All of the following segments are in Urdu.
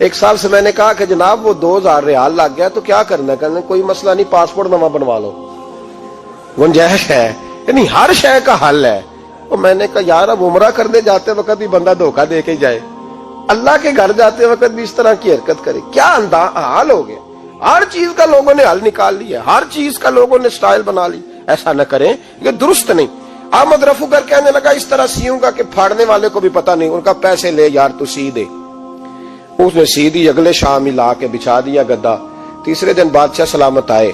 ایک سال سے میں نے کہا کہ جناب وہ 2000 ریال لگ گیا تو کیا کرنا ہے؟ کہنے کوئی مسئلہ نہیں، پاسپورٹ نواں بنوا لو، گنجائش ہے، یعنی ہر شے کا حل ہے۔ اور میں نے کہا یار اب عمرہ کرنے جاتے وقت بھی بندہ دھوکہ دے کے جائے، اللہ کے گھر جاتے وقت بھی اس طرح کی حرکت کرے، کیا حال ہو گیا؟ ہر چیز کا لوگوں نے حل نکال لیا، ہر چیز کا لوگوں نے سٹائل بنا لی۔ ایسا نہ کریں، یہ درست نہیں۔ احمد رفوگر کہنے لگا اس طرح سیوں گا کہ پھاڑنے والے کو بھی پتہ نہیں، ان کا پیسے لے یار تو سی دے۔ اس نے سی دی، اگلے شام ہی لا کے بچھا دیا گدا۔ تیسرے دن بادشاہ سلامت آئے،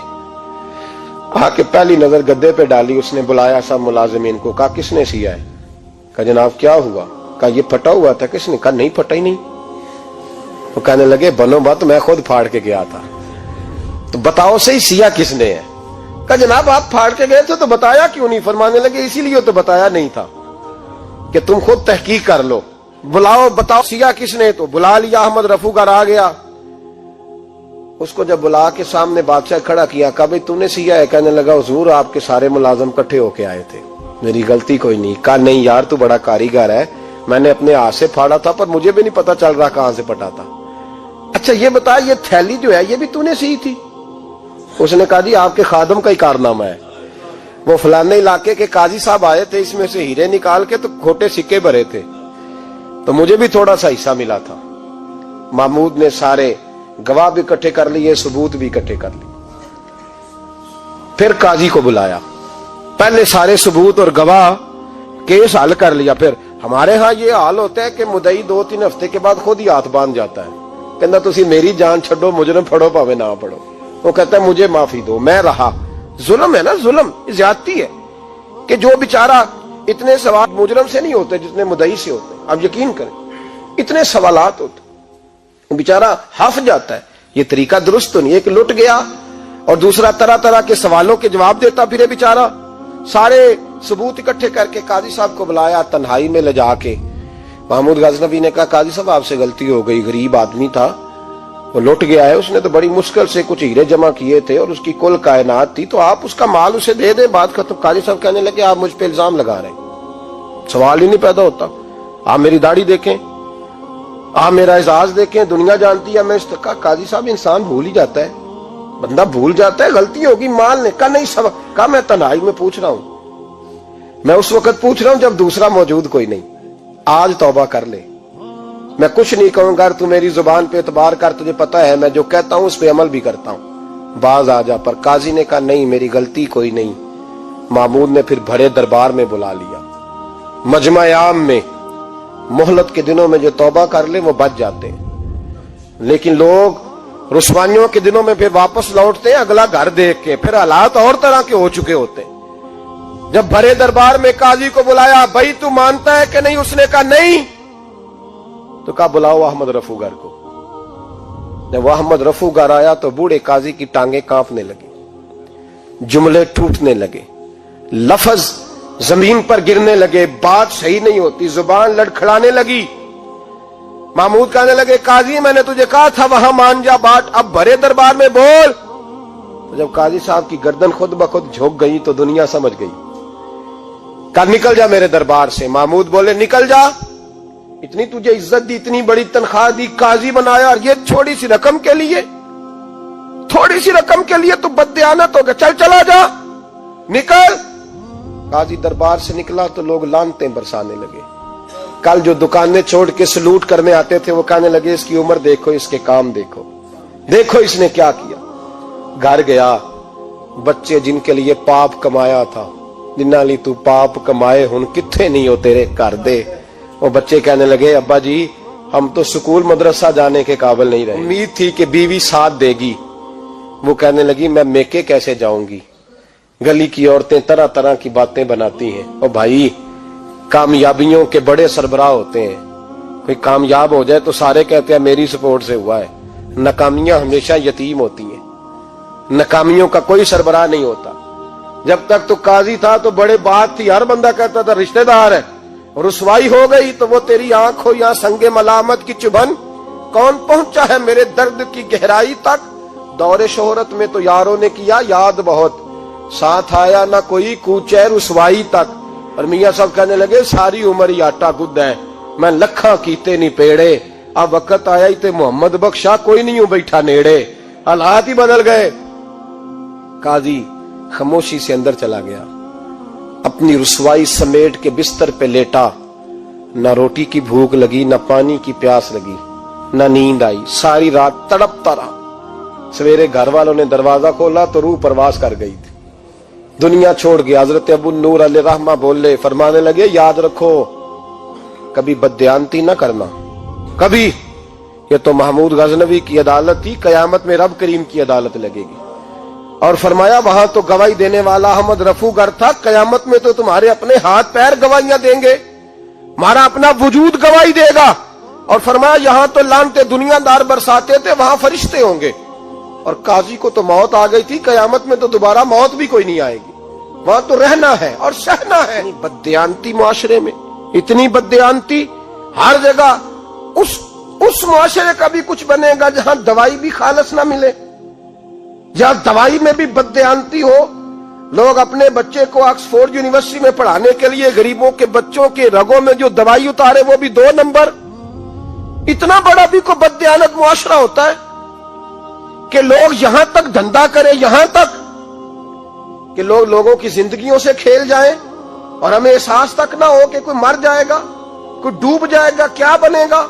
آ کے پہلی نظر گدے پہ ڈالی، اس نے بلایا سب ملازمین کو، کہا کس نے سیا ہے؟ کہا جناب کیا ہوا؟ کہا یہ پھٹا ہوا تھا۔ کس نے؟ کہا نہیں پھٹا ہی نہیں۔ وہ کہنے لگے بنو بات، میں خود پھاڑ کے گیا تھا، تو بتاؤ صحیح سیا کس نے ہے؟ کہا جناب آپ پھاڑ کے گئے تھے تو بتایا کیوں نہیں؟ فرمانے لگے اسی لیے تو بتایا نہیں تھا کہ تم خود تحقیق کر لو، بلاؤ بتاؤ سیا کس نے۔ تو بلا لیا، احمد رفوگر آ گیا، اس کو جب بلا کے سامنے بادشاہ کھڑا کیا، کہا بھئی تو نے سیا ہے؟ کہنے لگا حضور آپ کے سارے ملازم کٹھے ہو کے آئے تھے، میری غلطی کوئی نہیں۔ کہا نہیں یار تو بڑا کاریگر ہے، میں نے اپنے ہاتھ سے پھاڑا تھا پر مجھے بھی نہیں پتا چل رہا کہاں سے پھٹا تھا۔ اچھا یہ بتا یہ تھیلی جو ہے یہ بھی تو نے سی تھی؟ اس نے کہا جی آپ کے خادم کا ہی کارنامہ ہے، وہ فلانے علاقے کے قاضی صاحب آئے تھے، اس میں سے ہیرے نکال کے تو کھوٹے سکے بھرے تھے، تو مجھے بھی تھوڑا سا حصہ ملا تھا۔ محمود نے سارے گواہ بھی اکٹھے کر لیے، ثبوت بھی اکٹھے کر لیے، پھر قاضی کو بلایا، پہلے سارے ثبوت اور گواہ کیس حل کر لیا۔ پھر ہمارے ہاں یہ حال ہوتا ہے کہ مدعی 2-3 ہفتے کے بعد خود ہی ہاتھ باندھ جاتا ہے، کہنا تسی میری جان چھڈو، مجرم پھڑو پاوے نہ پڑھو۔ وہ کہتا ہے مجھے معافی دو، میں رہا۔ ظلم ہے نا، ظلم زیادتی ہے کہ جو بیچارہ اتنے سوال مجرم سے نہیں ہوتے جتنے مدعی سے ہوتے ہیں، آپ یقین کریں اتنے سوالات ہوتے بیچارہ ہف جاتا ہے۔ یہ طریقہ درست نہیں، ایک لٹ گیا اور دوسرا طرح طرح کے سوالوں کے جواب دیتا پھرے بیچارہ۔ سارے ثبوت اکٹھے کر کے قاضی صاحب کو بلایا، تنہائی میں لے جا کے محمود غزنوی نے کہا قاضی صاحب آپ سے غلطی ہو گئی، غریب آدمی تھا، وہ لٹ گیا ہے، اس نے تو بڑی مشکل سے کچھ ہیرے جمع کیے تھے اور اس کی کل کائنات تھی، تو آپ اس کا مال اسے دے دیں، بات ختم۔ قاضی صاحب کہنے لگے آپ مجھ پہ الزام لگا رہے ہیں، سوال ہی نہیں پیدا ہوتا، آپ میری داڑھی دیکھیں، آپ میرا اعزاز دیکھیں، دنیا جانتی ہے میں اس کا۔ قاضی صاحب انسان بھول ہی جاتا ہے، بندہ بھول جاتا ہے، غلطی ہوگی، مال نے کہا نہیں سب، کہا میں تنہائی میں پوچھ رہا ہوں، میں اس وقت پوچھ رہا ہوں جب دوسرا موجود کوئی نہیں، آج توبہ کر لے، میں کچھ نہیں کہوں گا، تو میری زبان پہ اعتبار کر، تجھے پتا ہے میں جو کہتا ہوں اس پہ عمل بھی کرتا ہوں، باز آ جا۔ پر قاضی نے کہا نہیں میری غلطی کوئی نہیں۔ محمود نے پھر بڑے دربار میں بلا لیا، مجمع عام میں، مہلت کے دنوں میں جو توبہ کر لے وہ بچ جاتے ہیں، لیکن لوگ رسوائیوں کے دنوں میں پھر واپس لوٹتے ہیں اگلا گھر دیکھ کے، پھر حالات اور طرح کے ہو چکے ہوتے ہیں۔ جب بڑے دربار میں قاضی کو بلایا، بھائی تو مانتا ہے کہ نہیں؟ اس نے کہا نہیں، تو کہا بلاؤ احمد رفوگر کو۔ جب احمد رفوگر آیا تو بوڑھے قاضی کی ٹانگیں کانپنے لگی، جملے ٹوٹنے لگے، لفظ زمین پر گرنے لگے، بات صحیح نہیں ہوتی، زبان لڑکھڑانے لگی۔ محمود کہنے لگے قاضی میں نے تجھے کہا تھا وہاں مان جا بات، اب بڑے دربار میں بول۔ تو جب قاضی صاحب کی گردن خود بخود جھک گئی تو دنیا سمجھ گئی، کہا نکل جا میرے دربار سے۔ محمود بولے نکل جا، اتنی تجھے عزت دی، اتنی بڑی تنخواہ دی، قاضی بنایا، اور یہ چھوٹی سی رقم کے لیے، تھوڑی سی رقم کے لیے تو بددیانت ہو گیا، چل چلا جا، نکل۔ قاضی دربار سے نکلا تو لوگ لعنتیں برسانے لگے۔ کل جو دکانیں چھوڑ کے سلوٹ کرنے آتے تھے وہ کہنے لگے اس کی عمر دیکھو، اس کے کام دیکھو، دیکھو اس نے کیا کیا۔ گھر گیا، بچے جن کے لیے پاپ کمایا تھا، جنہاں لی تو پاپ کمائے ہن کتھے نہیں ہو تیرے کر دے۔ وہ بچے کہنے لگے ابا جی ہم تو سکول مدرسہ جانے کے قابل نہیں رہے، امید تھی کہ بیوی ساتھ دے گی۔ وہ کہنے لگی میں میکے کیسے جاؤں گی، گلی کی عورتیں طرح طرح کی باتیں بناتی ہیں۔ اور بھائی کامیابیوں کے بڑے سربراہ ہوتے ہیں، کوئی کامیاب ہو جائے تو سارے کہتے ہیں میری سپورٹ سے ہوا ہے، ناکامیاں ہمیشہ یتیم ہوتی ہیں، ناکامیوں کا کوئی سربراہ نہیں ہوتا۔ جب تک تو قاضی تھا تو بڑے بات تھی، ہر بندہ کہتا تھا رشتہ دار ہے، رسوائی ہو گئی تو وہ تیری آنکھ ہو یا سنگ ملامت کی چبھن، کون پہنچا ہے میرے درد کی گہرائی تک، دور شہرت میں تو یاروں نے کیا یاد بہت، ساتھ آیا نہ کوئی کوچے رسوائی تک۔ اور میاں صاحب کہنے لگے ساری عمر ہی آٹا گد ہے، میں لکھاں کیتے نہیں پیڑے، اب وقت آیا ہی تے محمد بخشا کوئی نہیں ہوں بیٹھا نیڑے، حالات ہی بدل گئے۔ قاضی خاموشی سے اندر چلا گیا، اپنی رسوائی سمیٹ کے بستر پہ لیٹا، نہ روٹی کی بھوک لگی، نہ پانی کی پیاس لگی، نہ نیند آئی، ساری رات تڑپتا رہا۔ سویرے گھر والوں نے دروازہ کھولا تو روح پرواز کر گئی تھی، دنیا چھوڑ گیا۔ حضرت ابو نور علیہ رحمہ بولے، فرمانے لگے یاد رکھو کبھی بددیانتی نہ کرنا، کبھی۔ یہ تو محمود غزنوی کی عدالت تھی، قیامت میں رب کریم کی عدالت لگے گی۔ اور فرمایا وہاں تو گواہی دینے والا احمد رفو گر تھا، قیامت میں تو تمہارے اپنے ہاتھ پیر گواہیاں دیں گے، ہمارا اپنا وجود گواہی دے گا۔ اور فرمایا یہاں تو لانتے دنیا دار برساتے تھے، وہاں فرشتے ہوں گے۔ اور قاضی کو تو موت آ گئی تھی، قیامت میں تو دوبارہ موت بھی کوئی نہیں آئے گی، وہاں تو رہنا ہے اور سہنا ہے۔ بددیانتی معاشرے میں، اتنی بددیانتی ہر جگہ۔ اس معاشرے کا بھی کچھ بنے گا جہاں دوائی بھی خالص نہ ملے، جہاں دوائی میں بھی بددیانتی ہو۔ لوگ اپنے بچے کو آکسفورڈ یونیورسٹی میں پڑھانے کے لیے غریبوں کے بچوں کے رگوں میں جو دوائی اتارے وہ بھی 2 نمبر۔ اتنا بڑا بھی کوئی بددیانت معاشرہ ہوتا ہے کہ لوگ یہاں تک دھندا کریں، یہاں تک کہ لوگ لوگوں کی زندگیوں سے کھیل جائیں اور ہمیں احساس تک نہ ہو کہ کوئی مر جائے گا، کوئی ڈوب جائے گا، کیا بنے گا۔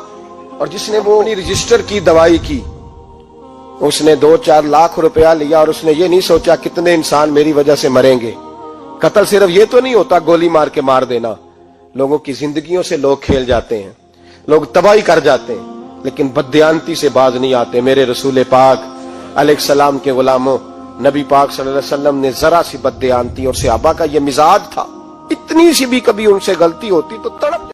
اور جس نے وہ اپنی رجسٹر کی دوائی کی، اس نے 2-4 لاکھ روپیہ لیا اور اس نے یہ نہیں سوچا کتنے انسان میری وجہ سے مریں گے۔ قتل صرف یہ تو نہیں ہوتا گولی مار کے مار دینا، لوگوں کی زندگیوں سے لوگ کھیل جاتے ہیں، لوگ تباہی کر جاتے ہیں، لیکن بددیانتی سے باز نہیں آتے۔ میرے رسول پاک علیہ السلام کے غلاموں، نبی پاک صلی اللہ علیہ وسلم نے ذرا سی بددیانتی، اور صحابہ کا یہ مزاج تھا، اتنی سی بھی کبھی ان سے غلطی ہوتی تو تڑپ جاتے۔